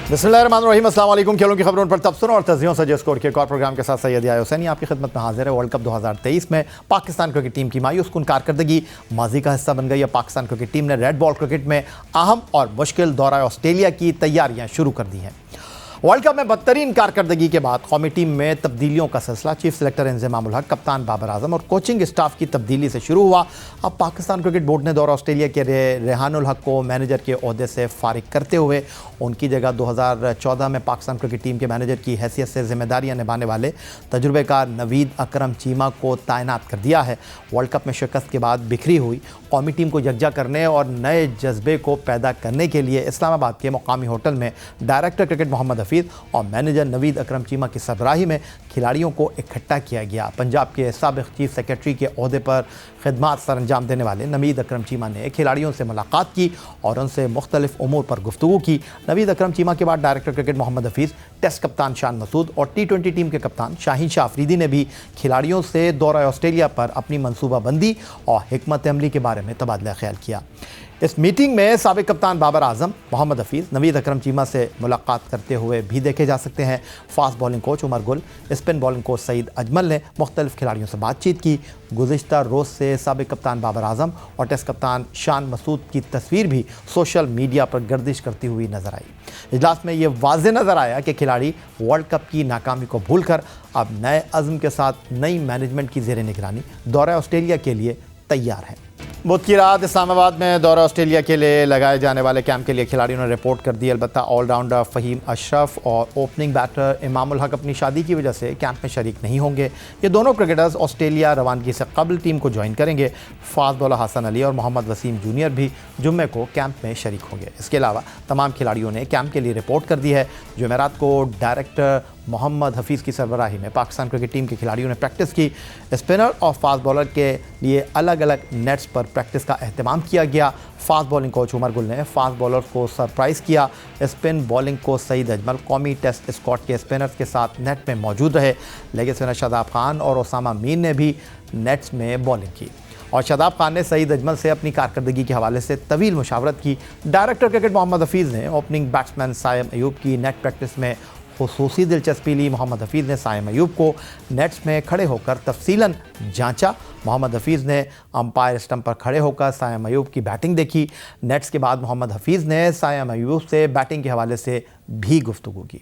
बिस्मिल्लाहिर्रहमानिर्रहीम, अस्सलाम वालेकुम। खेलों की खबरों पर तबसर और तज़ियों से स्कोर के एक और प्रोग्राम के साथ सैयद यार हुसैनी आपकी खिदमत में हाजिर है। वर्ल्ड कप 2023 में पाकिस्तान क्रिकेट टीम की मायूस कुन कारकर्दगी माजी का हिस्सा बन गई है। पाकिस्तान क्रिकेट टीम ने रेड बॉल क्रिकेट में अहम और मुश्किल दौरा ऑस्ट्रेलिया की तैयारियां शुरू कर दी हैं। वर्ल्ड कप में बदतरीन कारकर्दगी के बाद कौमी टीम में तब्दीलियों का सिलसिला चीफ सेलेक्टर इंज़मामुल हक, कप्तान बाबर आजम और कोचिंग स्टाफ की तब्दीली से शुरू हुआ। अब पाकिस्तान क्रिकेट बोर्ड ने दौरा ऑस्ट्रेलिया के रेहानुल हक को मैनेजर के ओहदे से फारिग करते हुए उनकी जगह 2014 में पाकिस्तान क्रिकेट टीम के मैनेजर की हैसियत से जिम्मेदारियां निभाने वाले तजुर्बेकार नवीद अकरम चीमा को तैनात कर दिया है। वर्ल्ड कप में शिकस्त के बाद बिखरी हुई कौमी टीम को यकजा करने और नए जज्बे को पैदा करने के लिए इस्लामाबाद के मुकामी होटल में डायरेक्टर क्रिकेट मोहम्मद हफीज़ और मैनेजर नवीद अकरम चीमा की सरबराही में खिलाड़ियों को इकट्ठा किया गया। पंजाब के साबिक़ चीफ सेक्रेटरी के ओहदे पर खिदमात सर अंजाम देने वाले नवीद अकरम चीमा ने खिलाड़ियों से मुलाकात की और उनसे मुख्तलिफ उमूर पर गुफ्तगू की। नवीद अकरम चीमा के बाद director cricket Mohammad Hafeez, test कप्तान शान मसूद और T20 टीम के कप्तान शाहीन शाह अफरीदी ने भी खिलाड़ियों से दौरा ऑस्ट्रेलिया पर अपनी मनसूबाबंदी और हिकमत अमली के बारे में तबादला ख्याल किया। इस मीटिंग में साबिक़ कप्तान बाबर आजम, मोहम्मद हफीज़, नवीद अकरम चीमा से मुलाकात करते हुए भी देखे जा सकते हैं। Fast bowling coach Umar Gul, spin bowling coach Saeed Ajmal ने मुख्तलिफ खिलाड़ियों से बातचीत की। गुज़िश्ता रोज़ से साबिक़ कप्तान बाबर आजम और टेस्ट कप्तान शान मसूद की तस्वीर भी सोशल मीडिया पर गर्दिश करती हुई नजर आई। इजलास में ये वाज़े नज़र आया कि खिलाड़ी वर्ल्ड कप की नाकामी को भूलकर अब नए अज़्म के साथ नई मैनेजमेंट की ज़ेर निगरानी दौरा ऑस्ट्रेलिया के लिए तैयार हैं। बुध की रात इस्लामाबाद में दौरा ऑस्ट्रेलिया के लिए लगाए जाने वाले कैंप के लिए खिलाड़ियों ने रिपोर्ट कर दी। अलबत्ता ऑलराउंडर फ़हीम अशरफ और ओपनिंग बैटर इमामुल हक अपनी शादी की वजह से कैंप में शरीक नहीं होंगे। ये दोनों क्रिकेटर्स ऑस्ट्रेलिया रवानगी से कबल टीम को ज्वाइन करेंगे। फास्ट बॉलर हसन अली और मोहम्मद वसीम जूनियर भी जुम्मे को कैंप में शरीक होंगे। इसके अलावा तमाम खिलाड़ियों ने कैंप के लिए रिपोर्ट कर दी है। जुमेरात को डायरेक्टर मोहम्मद हफीज़ की सरबराही में पाकिस्तान क्रिकेट टीम के खिलाड़ियों ने प्रैक्टिस की। स्पिनर और फास्ट बॉलर के लिए अलग अलग नेट्स पर प्रैक्टिस का अहतमाम किया गया। Fast bowling coach Umar Gul ने फास्ट बॉलर्स को सरप्राइज़ किया। Spin bowling coach Saeed Ajmal कौमी टेस्ट स्क्वाड के स्पिनर्स के साथ नेट में मौजूद रहे। लेग स्पिनर शादाब खान और ओसामा मीर ने भी नेट्स में बॉलिंग की और शादाब खान ने सईद अजमल से अपनी कारकर्दगी के हवाले से तवील मुशावरत की। डायरेक्टर क्रिकेट मोहम्मद हफीज़ ने ओपनिंग बैट्समैन सायम अयूब की नेट प्रैक्टिस में खुसूसी दिलचस्पी ली। मोहम्मद हफीज़ ने सायम अयूब को नेट्स में खड़े होकर तफसीलन जांचा। मोहम्मद हफीज़ ने अंपायर स्टंप पर खड़े होकर सायम अयूब की बैटिंग देखी। नेट्स के बाद मोहम्मद हफीज़ ने सायम अयूब से बैटिंग के हवाले से भी गुफ्तगू की।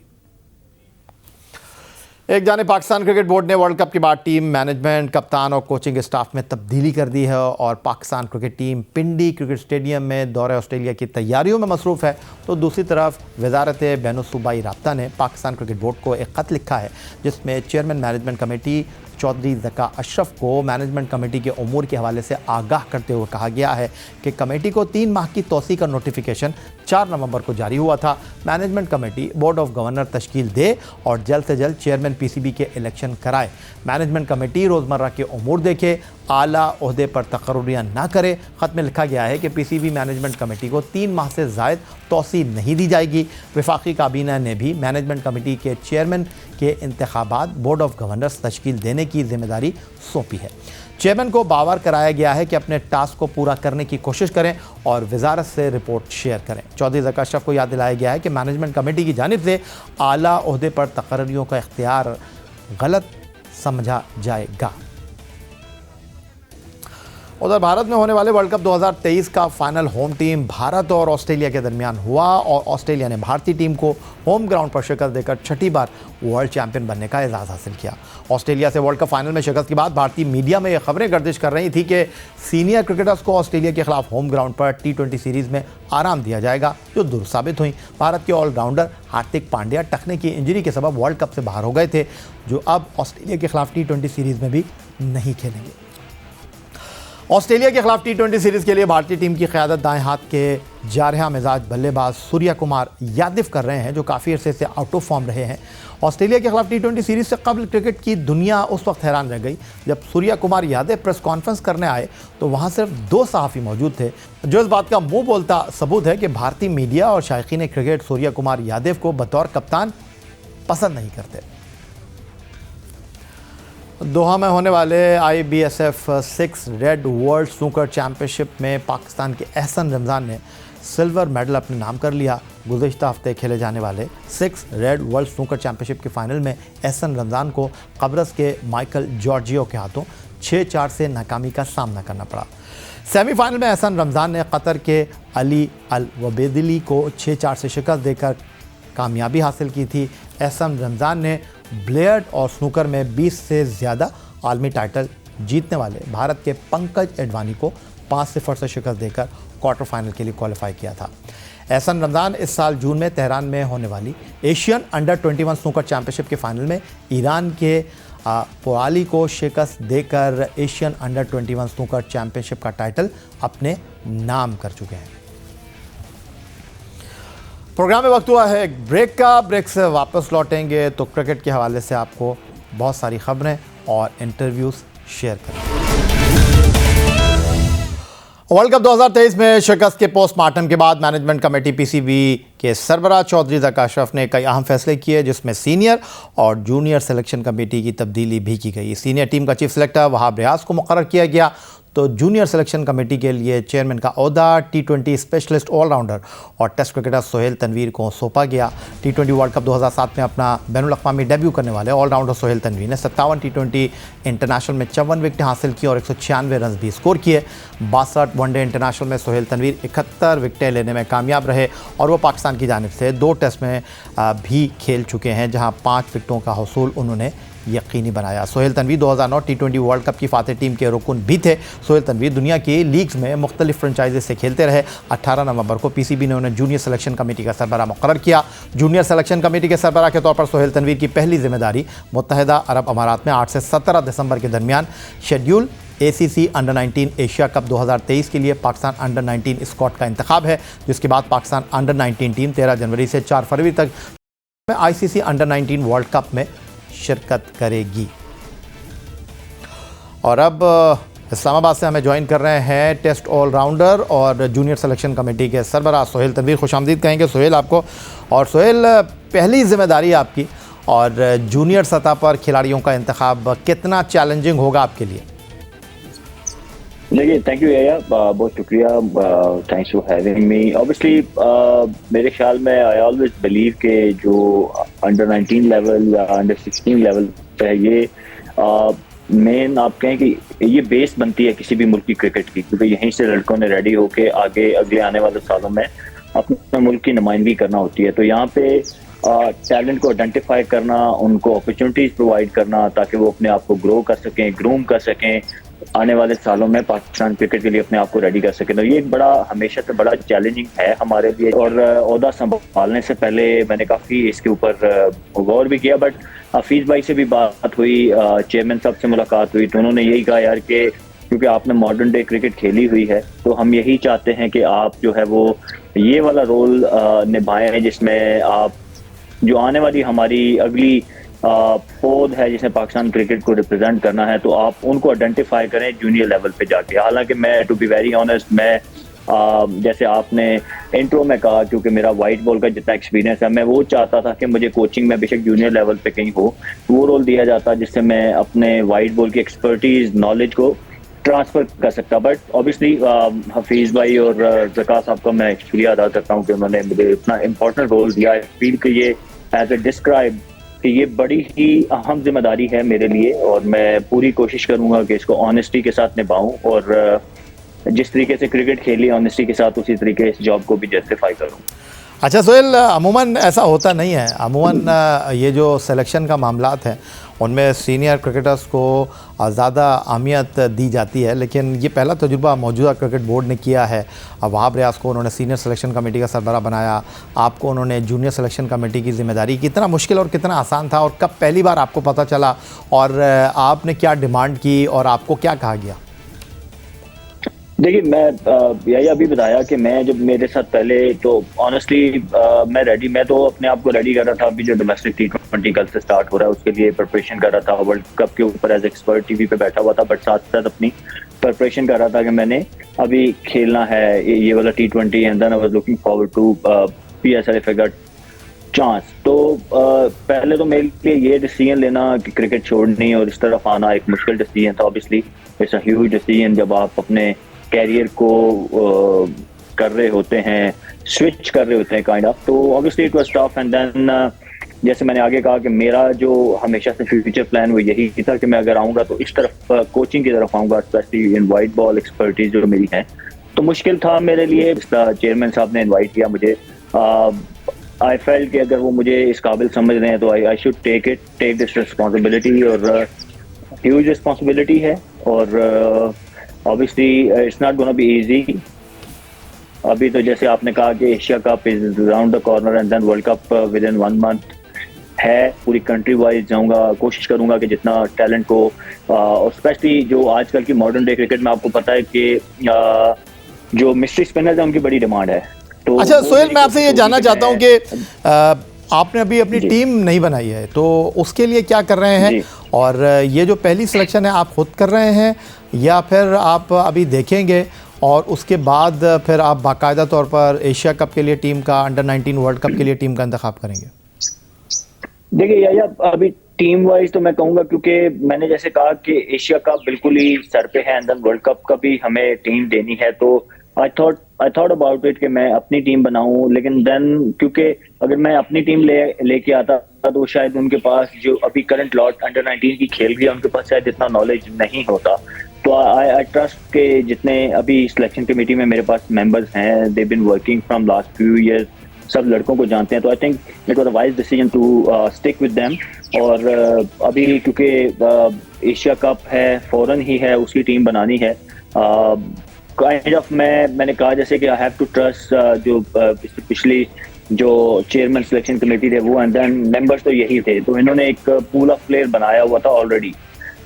एक जानिब पाकिस्तान क्रिकेट बोर्ड ने वर्ल्ड कप के बाद टीम मैनेजमेंट, कप्तान और कोचिंग स्टाफ में तब्दीली कर दी है और पाकिस्तान क्रिकेट टीम पिंडी क्रिकेट स्टेडियम में दौरे ऑस्ट्रेलिया की तैयारियों में मसरूफ़ है। तो दूसरी तरफ वजारत बैनुल-सूबाई राब्ता ने पाकिस्तान क्रिकेट बोर्ड को एक ख़त लिखा है जिसमें chairman management committee Chaudhry Zaka Ashraf को मैनेजमेंट कमेटी के उमूर के हवाले से आगाह करते हुए कहा गया है कि कमेटी को 3 माह की तोसी का नोटिफिकेशन 4 नवंबर को जारी हुआ था। Management committee board of governor तश्कील दे और जल्द से जल्द चेयरमैन PCB के इलेक्शन कराए। मैनेजमेंट कमेटी रोज़मर्रा के उमूर देखे, आला ओहदे पर तकर्रियाँ ना करे। ख़त में लिखा गया है कि PCB मैनेजमेंट कमेटी को 3 माह से ज़ायद तोसी नहीं दी जाएगी। वफाकी काबीना ने भी मैनेजमेंट कमेटी के चेयरमैन के इंतखाबात बोर्ड ऑफ गवर्नर्स तश्कील देने की जिम्मेदारी सौंपी है। चेयरमैन को बावर कराया गया है कि अपने टास्क को पूरा करने की कोशिश करें और वजारत से रिपोर्ट शेयर करें। चौधरी ज़का अशरफ को याद दिलाया गया है कि मैनेजमेंट कमेटी की जानिब से आला ओहदे पर तकर्रियों का इख्तियार गलत समझा जाएगा। उधर भारत में होने वाले वर्ल्ड कप 2023 का फाइनल होम टीम भारत और ऑस्ट्रेलिया के दरमियान हुआ और ऑस्ट्रेलिया ने भारतीय टीम को होम ग्राउंड पर शिकस्त देकर छठी बार वर्ल्ड चैंपियन बनने का एजाज़ हासिल किया। ऑस्ट्रेलिया से वर्ल्ड कप फाइनल में शिकस्त के बाद भारतीय मीडिया में ये खबरें गर्दिश कर रही थी कि सीनियर क्रिकेटर्स को ऑस्ट्रेलिया के खिलाफ होम ग्राउंड पर T20 सीरीज़ में आराम दिया जाएगा, जो दुरुस्त साबित हुई। भारत के ऑलराउंडर हार्दिक पांड्या टखने की इंजरी के सबब वर्ल्ड कप से बाहर हो गए थे, जो अब ऑस्ट्रेलिया के खिलाफ T20 सीरीज़ में भी नहीं खेलेंगे। ऑस्ट्रेलिया के खिलाफ T20 सीरीज़ के लिए भारतीय टीम की क़यादत दाएं हाथ के जारहा मिजाज बल्लेबाज सूर्या कुमार यादव कर रहे हैं, जो काफ़ी अरसे से आउट ऑफ फॉर्म रहे हैं। ऑस्ट्रेलिया के खिलाफ T20 सीरीज़ से कबल क्रिकेट की दुनिया उस वक्त हैरान रह गई जब सूर्या कुमार यादव प्रेस कॉन्फ्रेंस करने आए तो वहाँ सिर्फ 2 सहाफ़ी मौजूद थे, जो इस बात का मुँह बोलता सबूत है कि भारतीय मीडिया और शायकीन क्रिकेट सूर्या कुमार यादव को बतौर कप्तान पसंद नहीं करते। दोहा में होने वाले IBSF 6 red world snooker championship में पाकिस्तान के एहसन रमज़ान ने सिल्वर मेडल अपने नाम कर लिया। गुज़िश्ता हफ्ते खेले जाने वाले 6 रेड वर्ल्ड स्नूकर चैंपियनशिप के फाइनल में एहसन रमज़ान को कब्रस के माइकल जॉर्जियो के हाथों 6-4 से नाकामी का सामना करना पड़ा। सेमीफाइनल में एहसन रमज़ान ने कतर के अली अल वबेदिली को 6-4 से शिकस्त देकर कामयाबी हासिल की थी। एहसन रमज़ान ने बिलियर्ड और स्नूकर में 20 से ज़्यादा आलमी टाइटल जीतने वाले भारत के पंकज एडवाणी को 5-0 से शिकस्त देकर क्वार्टर फाइनल के लिए क्वालिफाई किया था। एहसन रमज़ान इस साल जून में तेहरान में होने वाली एशियन अंडर 21 स्नूकर चैंपियनशिप के फाइनल में ईरान के पोराली को शिकस्त देकर एशियन अंडर 21 स्नूकर चैंपियनशिप का टाइटल अपने नाम कर चुके हैं। प्रोग्राम में वक्त हुआ है एक ब्रेक का। ब्रेक से वापस लौटेंगे तो क्रिकेट के हवाले से आपको बहुत सारी खबरें और इंटरव्यूज़ शेयर करेंगे। वर्ल्ड कप 2023 में शिकस्त के पोस्टमार्टम के बाद मैनेजमेंट कमेटी पीसीबी के सरबराह चौधरी ज़का अशरफ ने कई अहम फैसले किए, जिसमें सीनियर और जूनियर सिलेक्शन कमेटी की तब्दीली भी की गई। सीनियर टीम का चीफ सेलेक्टर वहाब रियाज को मुकर्रर किया गया, तो जूनियर सिलेक्शन कमेटी के लिए चेयरमैन का ओहदा T20 स्पेशलिस्ट ऑलराउंडर और टेस्ट क्रिकेटर सोहेल तनवीर को सौंपा गया। T20 वर्ल्ड कप 2007 में अपना बैनुल-अक़वामी डेब्यू करने वाले ऑलराउंडर सोहेल तनवीर ने 57 T20 इंटरनेशनल में 54 विकेटें हासिल की और 196 रन भी स्कोर किए। 62 वनडे इंटरनेशनल में सोहेल तनवीर 71 विकेटें लेने में कामयाब रहे और वो पाकिस्तान की जानिब से 2 टेस्ट में भी खेल चुके हैं, जहाँ 5 विकेटों का हसूल उन्होंने यकीनी बनाया। Sohail Tanveer 2009 T20 world cup की फातेह टीम के रुकन भी थे। सोहेल तनवीर दुनिया की लीग्स में मुख्तलिफ फ्रेंचाइजी से खेलते रहे। 18 नवंबर को पीसीबी ने उन्हें जूनियर सिलेक्शन कमेटी का सरबराह मुकर्रर किया। जूनियर सिलेक्शन कमेटी के सरबराह के तौर पर सोहेल तनवीर की पहली जिम्मेदारी मुत्तहिदा अरब अमारात में 8 से 17 दिसंबर के दरमियान schedule ACC under 19 Asia cup 2023 के लिए पाकिस्तान अंडर 19 स्क्वाड का इंतखाब है, जिसके बाद पाकिस्तान अंडर 19 टीम 13 जनवरी से 4 फरवरी तक ICC अंडर 19 वर्ल्ड कप में शिरकत करेगी। और अब इस्लामाबाद से हमें ज्वाइन कर रहे हैं टेस्ट ऑलराउंडर और जूनियर सिलेक्शन कमेटी के सरबराह सोहेल तनवीर। खुशामदीद कहेंगे सोहेल आपको। और सोहेल, पहली जिम्मेदारी आपकी और जूनियर सतह पर खिलाड़ियों का इंतखाब कितना चैलेंजिंग होगा आपके लिए? देखिए, थैंक यू याया, बहुत शुक्रिया, thanks for having me. Obviously मेरे ख्याल में आई ऑलवेज बिलीव के जो अंडर 19 लेवल या अंडर 16 लेवल पे है, ये मेन आप कहें कि ये बेस बनती है किसी भी मुल्क की क्रिकेट की, क्योंकि यहीं से लड़कों ने रेडी होके आगे अगले आने वाले सालों में अपने मुल्क की नुमाइंदगी करना होती है। तो यहाँ पे टैलेंट को आइडेंटिफाई करना, उनको अपॉर्चुनिटीज प्रोवाइड करना ताकि वो अपने आप को ग्रो कर सकें, ग्रूम कर सकें, आने वाले सालों में पाकिस्तान क्रिकेट के लिए अपने आप को रेडी कर सके। तो ये एक बड़ा हमेशा से बड़ा चैलेंजिंग है हमारे लिए। और ओहदा संभालने से पहले मैंने काफ़ी इसके ऊपर गौर भी किया, बट हफीज़ भाई से भी बात हुई, चेयरमैन साहब से मुलाकात हुई, तो उन्होंने यही कहा यार कि क्योंकि आपने मॉडर्न डे क्रिकेट खेली हुई है, तो हम यही चाहते हैं कि आप जो है वो ये वाला रोल निभाएं, जिसमें आप जो आने वाली हमारी अगली पौध है जिसने पाकिस्तान क्रिकेट को रिप्रेजेंट करना है, तो आप उनको आइडेंटिफाई करें जूनियर लेवल पे जाके। हालांकि मैं टू बी वेरी ऑनेस्ट, मैं जैसे आपने इंट्रो में कहा, क्योंकि मेरा वाइट बॉल का जितना एक्सपीरियंस है, मैं वो चाहता था कि मुझे कोचिंग में बेशक जूनियर लेवल पे कहीं हो, वो रोल दिया जाता जिससे मैं अपने वाइट बॉल की एक्सपर्टीज, नॉलेज को ट्रांसफर कर सकता। बट ऑब्वियसली हफीज़ भाई और ज़का साहब का मैं शुक्रिया अदा करता हूँ कि उन्होंने मुझे इतना इंपॉर्टेंट रोल दिया। आई फील कि ये एज ए डिस्क्राइब कि ये बड़ी ही अहम जिम्मेदारी है मेरे लिए, और मैं पूरी कोशिश करूंगा कि इसको ऑनेस्टी के साथ निभाऊं और जिस तरीके से क्रिकेट खेली ऑनेस्टी के साथ, उसी तरीके इस जॉब को भी जस्टिफाई करूं। अच्छा सोहेल, अमूमन ऐसा होता नहीं है। अमूमन ये जो सिलेक्शन का मामलात है उनमें सीनियर क्रिकेटर्स को ज़्यादा अहमियत दी जाती है, लेकिन ये पहला तजुर्बा मौजूदा क्रिकेट बोर्ड ने किया है। वहाब रियाज को उन्होंने सीनियर सिलेक्शन कमेटी का सरबराह बनाया, आपको उन्होंने जूनियर सिलेक्शन कमेटी की जिम्मेदारी। कितना मुश्किल और कितना आसान था, और कब पहली बार आपको पता चला, और आपने क्या डिमांड की और आपको क्या कहा गया? देखिए, मैं यही अभी बताया कि मैं जब मेरे साथ पहले, तो ऑनेस्टली मैं तो अपने आप को रेडी कर रहा था। अभी जो डोमेस्टिक T20 कल से स्टार्ट हो रहा है उसके लिए प्रिपरेशन कर रहा था। वर्ल्ड कप के ऊपर एज एक्सपर्ट टीवी पे बैठा हुआ था, बट साथ साथ अपनी प्रिपरेशन कर रहा था कि मैंने अभी खेलना है ये वाला T20, and then I was looking forward to PSL if I got chance. तो पहले तो मेरे लिए ये डिसीजन लेना कि क्रिकेट छोड़नी और इस तरफ आना एक मुश्किल डिसीजन था। Obviously it's a huge decision जब आप अपने कैरियर को कर रहे होते हैं, स्विच कर रहे होते हैं काइंड ऑफ, तो obviously it was tough. And then जैसे मैंने आगे कहा कि मेरा जो हमेशा से फ्यूचर प्लान वो यही था कि मैं अगर आऊँगा तो इस तरफ कोचिंग की तरफ आऊँगा, specially in white ball expertise जो मेरी है। तो मुश्किल था मेरे लिए, चेयरमैन साहब ने इनवाइट किया मुझे। आई फेल्ट कि अगर वो मुझे इस काबिल समझ रहे हैं तो I should take this responsibility, और ह्यूज रिस्पॉन्सिबिलिटी है। और obviously it's not gonna be easy. अभी तो जैसे आपने कहा कि Asia cup is round the corner and then world cup within 1 month है। पूरी कंट्री वाइज जाऊंगा, कोशिश करूंगा कि जितना टैलेंट को, और स्पेशली जो आजकल की मॉडर्न डे क्रिकेट में आपको पता है कि जो मिस्ट्री स्पिनर्स हैं उनकी बड़ी डिमांड है। तो अच्छा सोहेल, मैं आपसे ये जानना चाहता हूँ कि आपने अभी अपनी टीम नहीं बनाई है, तो उसके लिए क्या कर रहे हैं? और ये जो पहली सिलेक्शन है आप खुद कर रहे हैं या फिर आप अभी देखेंगे और उसके बाद फिर आप बाकायदा तौर पर एशिया कप के लिए टीम का, अंडर 19 वर्ल्ड कप के लिए टीम का इंतखाब करेंगे? देखिए या अभी टीम वाइज तो मैं कहूंगा, क्योंकि मैंने जैसे कहा कि एशिया कप बिल्कुल ही सर पे है एंड देन वर्ल्ड कप का भी हमें टीम देनी है, तो आई थॉट अबाउट इट कि मैं अपनी टीम बनाऊं। लेकिन देन क्योंकि अगर मैं अपनी टीम लेके आता तो शायद उनके पास जो अभी करंट लॉट अंडर 19 की खेल रही है उनके पास शायद इतना नॉलेज नहीं होता। तो आई ट्रस्ट के जितने अभी सिलेक्शन कमेटी में मेरे पास मेंबर्स हैं, they been working from last few years, सब लड़कों को जानते हैं, तो I think it was a wise decision to stick with them. और अभी क्योंकि एशिया कप है, फौरन ही है उसकी टीम बनानी है। काइंड ऑफ मैंने कहा जैसे कि आई हैव टू ट्रस्ट जो पिछली जो चेयरमैन सिलेक्शन कमेटी थे वो, एंड देन मेंबर्स तो यही थे, तो इन्होंने एक पूल ऑफ प्लेयर बनाया हुआ था ऑलरेडी,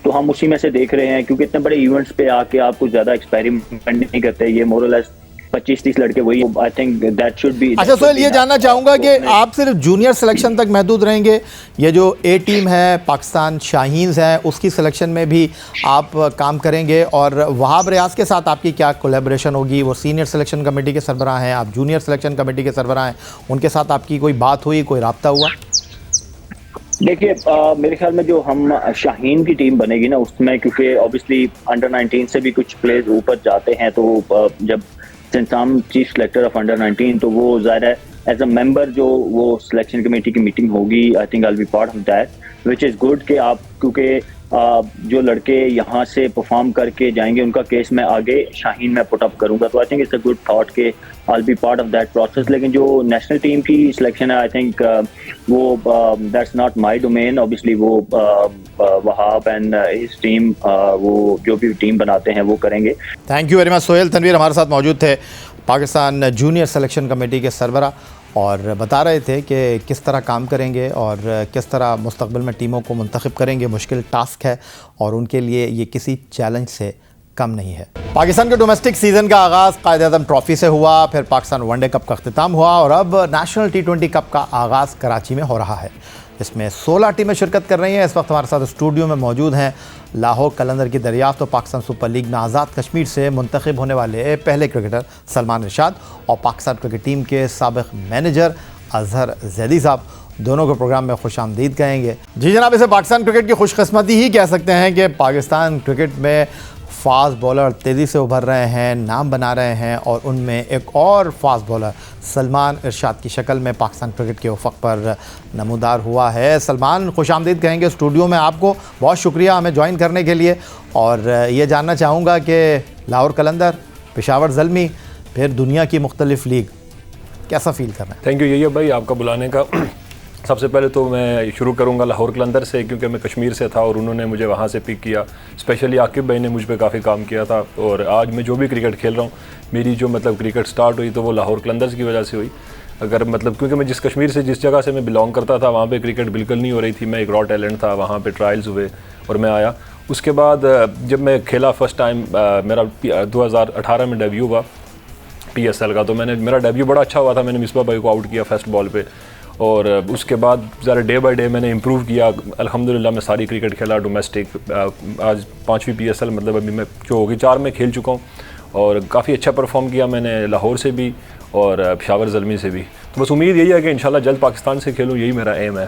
तो हम उसी में से देख रहे हैं। क्योंकि इतने बड़े इवेंट्स पे आके आप कुछ ज्यादा एक्सपेरिमेंट नहीं करते, ये मोरलेस 25-30 लड़के वही, I think that should be. अच्छा सोहेल, ये जानना चाहूँगा कि आप सिर्फ जूनियर सिलेक्शन तक महदूद रहेंगे? ये जो ए टीम है पाकिस्तान शाहीन्स है उसकी सिलेक्शन में भी आप काम करेंगे? और वहाब रियाज के साथ आपकी क्या कोलैबोरेशन होगी? वो सीनियर सिलेक्शन कमेटी के सरबराह हैं, आप जूनियर सिलेक्शन कमेटी के सरबराह हैं, उनके साथ आपकी कोई बात हुई, कोई रब्ता हुआ? देखिए मेरे ख्याल में जो हम शाहीन की टीम बनेगी ना उसमें, क्योंकि ऑब्वियसली अंडर 19 से भी कुछ प्लेयर्स ऊपर जाते हैं, तो जब since I am chief selector of under 19 तो वो ज़्यादा एज अ मेंबर जो वो सिलेक्शन कमेटी की मीटिंग होगी, I think I will be part of that, which is good कि आप, क्योंकि जो लड़के यहाँ से परफॉर्म करके जाएंगे उनका केस मैं आगे शाहीन में पुट अप करूंगा, तो I think it's a good thought कि I will be part of that process. लेकिन जो नेशनल टीम की सिलेक्शन है आई थिंक वो that's not my domain, obviously वो वहाब एंड हिज टीम वो जो भी टीम बनाते हैं वो करेंगे। Thank you very much Sohail Tanvir हमारे साथ मौजूद थे, पाकिस्तान जूनियर सिलेक्शन कमेटी के सरबरा, और बता रहे थे कि किस तरह काम करेंगे और किस तरह मुस्तक़बिल में टीमों को मुंतखब करेंगे। मुश्किल टास्क है और उनके लिए ये किसी चैलेंज से कम नहीं है। पाकिस्तान के डोमेस्टिक सीज़न का आगाज़ कायद-ए-आज़म ट्रॉफ़ी से हुआ, फिर पाकिस्तान वनडे कप का अख्तिताम हुआ और अब नेशनल T20 कप का आगाज़ कराची में हो रहा है। इसमें 16 टीमें शिरकत कर रही हैं। इस वक्त हमारे साथ स्टूडियो में मौजूद हैं लाहौर कलंदर की दरियाफ्त और पाकिस्तान सुपर लीग में आज़ाद कश्मीर से मुंतखब होने वाले पहले क्रिकेटर सलमान इरशाद और पाकिस्तान क्रिकेट टीम के साबिक़ मैनेजर अजहर जैदी साहब, दोनों को प्रोग्राम में खुश आमदीद कहेंगे। जी जनाब, इसे पाकिस्तान क्रिकेट की खुशकिस्मती ही कह सकते हैं कि पाकिस्तान क्रिकेट में फास्ट बॉलर तेज़ी से उभर रहे हैं, नाम बना रहे हैं, और उनमें एक और फास्ट बॉलर सलमान इरशाद की शक्ल में पाकिस्तान क्रिकेट के उफ़क़ पर नमूदार हुआ है। सलमान, खुश आमदीद कहेंगे स्टूडियो में आपको, बहुत शुक्रिया हमें ज्वाइन करने के लिए। और ये जानना चाहूँगा कि लाहौर कलंदर, पेशावर ज़ल्मी, फिर दुनिया की मुख्तलिफ़ लीग, कैसा फ़ील कर रहे हैं? थैंक यू यही भाई आपका बुलाने का। सबसे पहले तो मैं शुरू करूंगा लाहौर कलंदर से, क्योंकि मैं कश्मीर से था और उन्होंने मुझे वहां से पिक किया। स्पेशली आकिब भाई ने मुझ पे काफ़ी काम किया था, और आज मैं जो भी क्रिकेट खेल रहा हूँ, मेरी जो मतलब क्रिकेट स्टार्ट हुई तो वो लाहौर कलंदर की वजह से हुई। अगर मतलब क्योंकि मैं जिस कश्मीर से जिस जगह से मैं बिलोंग करता था वहाँ पर क्रिकेट बिल्कुल नहीं हो रही थी, मैं एक रॉ टैलेंट था, वहाँ पर ट्रायल्स हुए और मैं आया। उसके बाद जब मैं खेला फर्स्ट टाइम, मेरा 2018 में डेब्यू हुआ PSL का, तो मेरा डेब्यू बड़ा अच्छा हुआ था। मैंने मिसबा भाई को आउट किया फर्स्ट बॉल पे, और उसके बाद ज़रा डे बाय डे मैंने इम्प्रूव किया। अल्हम्दुलिल्लाह मैं सारी क्रिकेट खेला डोमेस्टिक, आज 5वीं PSL मतलब अभी मैं जो होगी 4 में खेल चुका हूँ, और काफ़ी अच्छा परफॉर्म किया मैंने लाहौर से भी और पेशावर ज़ल्मी से भी। तो बस उम्मीद यही है कि इंशाल्लाह जल्द पाकिस्तान से खेलूँ, यही मेरा एम है।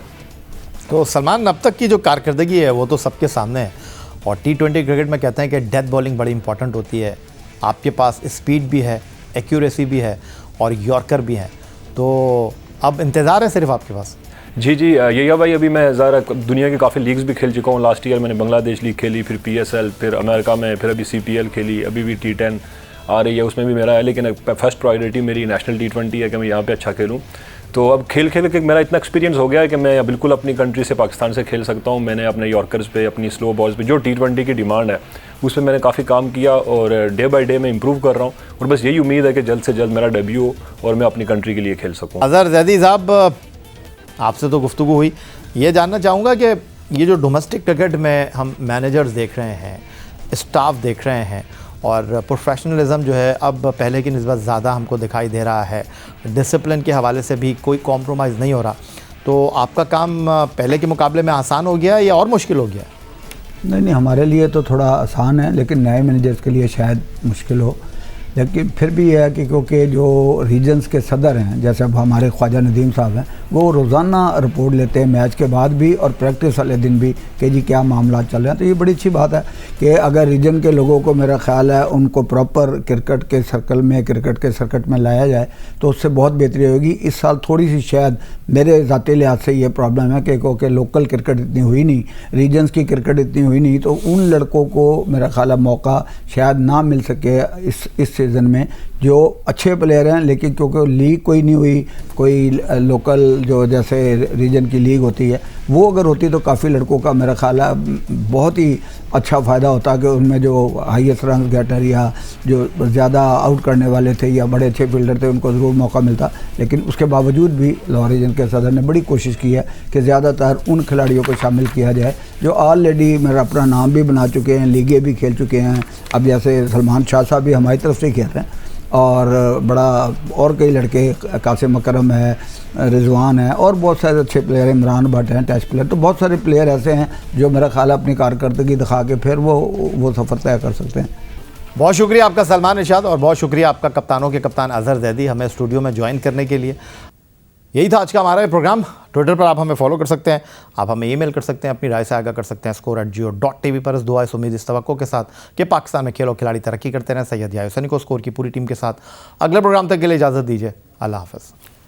तो सलमान, अब तक की जो कारकर्दगी है वो तो सबके सामने है, और T20 क्रिकेट में कहते हैं कि डेथ बॉलिंग बड़ी इंपॉर्टेंट होती है। आपके पास स्पीड भी है, एक्यूरेसी भी है और यॉर्कर भी हैं, तो अब इंतज़ार है सिर्फ आपके पास। जी जी यही भाई, अभी मैं ज़रा दुनिया की काफ़ी लीग्स भी खेल चुका हूँ। लास्ट ईयर मैंने बांग्लादेश लीग खेली, फिर PSL, फिर अमेरिका में, फिर अभी CPL खेली, अभी भी T10 आ रही है, उसमें भी मेरा है। लेकिन फर्स्ट प्रायोरिटी मेरी नेशनल T20 है कि मैं यहाँ पे अच्छा खेलूँ। तो अब खेल खेल के मेरा इतना एक्सपीरियंस हो गया है कि मैं बिल्कुल अपनी कंट्री से, पाकिस्तान से खेल सकता हूँ। मैंने अपने यॉर्कर्स पे, अपनी स्लो बॉल्स पे, जो T20 की डिमांड है उस पर मैंने काफ़ी काम किया और डे बाय डे मैं इंप्रूव कर रहा हूँ। और बस यही उम्मीद है कि जल्द से जल्द मेरा डेब्यू हो और मैं अपनी कंट्री के लिए खेल सकूँ। अज़हर ज़ैदी साहब, आपसे तो गुफ्तगू हुई, ये जानना चाहूँगा कि ये जो डोमेस्टिक क्रिकेट में हम मैनेजर्स देख रहे हैं, स्टाफ देख रहे हैं, और प्रोफेशनलिज्म जो है अब पहले की निस्बत ज़्यादा हमको दिखाई दे रहा है, डिसिप्लिन के हवाले से भी कोई कॉम्प्रोमाइज़ नहीं हो रहा, तो आपका काम पहले के मुकाबले में आसान हो गया या और मुश्किल हो गया? नहीं, हमारे लिए तो थोड़ा आसान है, लेकिन नए मैनेजर्स के लिए शायद मुश्किल हो। लेकिन फिर भी यह है कि क्योंकि जो रीजन्स के सदर हैं, जैसे अब हमारे ख्वाजा नदीम साहब हैं, वो रोज़ाना रिपोर्ट लेते हैं मैच के बाद भी और प्रैक्टिस वाले दिन भी कि जी क्या मामला चल रहे हैं। तो ये बड़ी अच्छी बात है कि अगर रीजन के लोगों को, मेरा ख्याल है, उनको प्रॉपर क्रिकेट के सर्कल में, क्रिकेट के सर्किट में लाया जाए तो उससे बहुत बेहतरी होगी। इस साल थोड़ी सी शायद मेरे ज़ाती लिहाज से ये प्रॉब्लम है कि क्योंकि लोकल क्रिकेट इतनी हुई नहीं, रीजन्स की क्रिकेट इतनी हुई नहीं, तो उन लड़कों को मेरा ख्याल है मौका शायद ना मिल सके इस सीज़न में, जो अच्छे प्लेयर हैं। लेकिन क्योंकि लीग कोई नहीं हुई, कोई लोकल जो जैसे रीजन की लीग होती है वो अगर होती तो काफ़ी लड़कों का मेरा ख्याल है बहुत ही अच्छा फ़ायदा होता कि उनमें जो हाईएस्ट रन गेटर या जो ज़्यादा आउट करने वाले थे या बड़े अच्छे फील्डर थे उनको ज़रूर मौका मिलता। लेकिन उसके बावजूद भी लाहौर रीजन के सदर ने बड़ी कोशिश की है कि ज़्यादातर उन खिलाड़ियों को शामिल किया जाए जो ऑलरेडी मेरा अपना नाम भी बना चुके हैं, लीगें भी खेल चुके हैं। अब जैसे सलमान शाह साहब भी हमारी तरफ से खेल रहे हैं और बड़ा और कई लड़के, कासिम अकरम है, रिजवान है और बहुत सारे अच्छे प्लेयर हैं, इमरान भट्ट हैं टेस्ट प्लेयर। तो बहुत सारे प्लेयर ऐसे हैं जो मेरा ख्याल है अपनी कारकर्दगी दिखा के फिर वो सफ़र तय कर सकते हैं। बहुत शुक्रिया आपका सलमान इरशाद, और बहुत शुक्रिया आपका कप्तानों के कप्तान अज़हर ज़ैदी हमें स्टूडियो में ज्वाइन करने के लिए। यही था आज का हमारा प्रोग्राम। ट्विटर पर आप हमें फॉलो कर सकते हैं, आप हमें ईमेल कर सकते हैं, अपनी राय से आगाह कर सकते हैं score@jio.tv पर। इस दुआ इस उम्मीद, इस तवक्को के साथ कि पाकिस्तान में खेल और खिलाड़ी तरक्की करते रहें। सैयद याहिया हुसैनी को स्कोर की पूरी टीम के साथ अगले प्रोग्राम तक के लिए इजाज़त दीजिए। अल्लाह हाफ़िज़।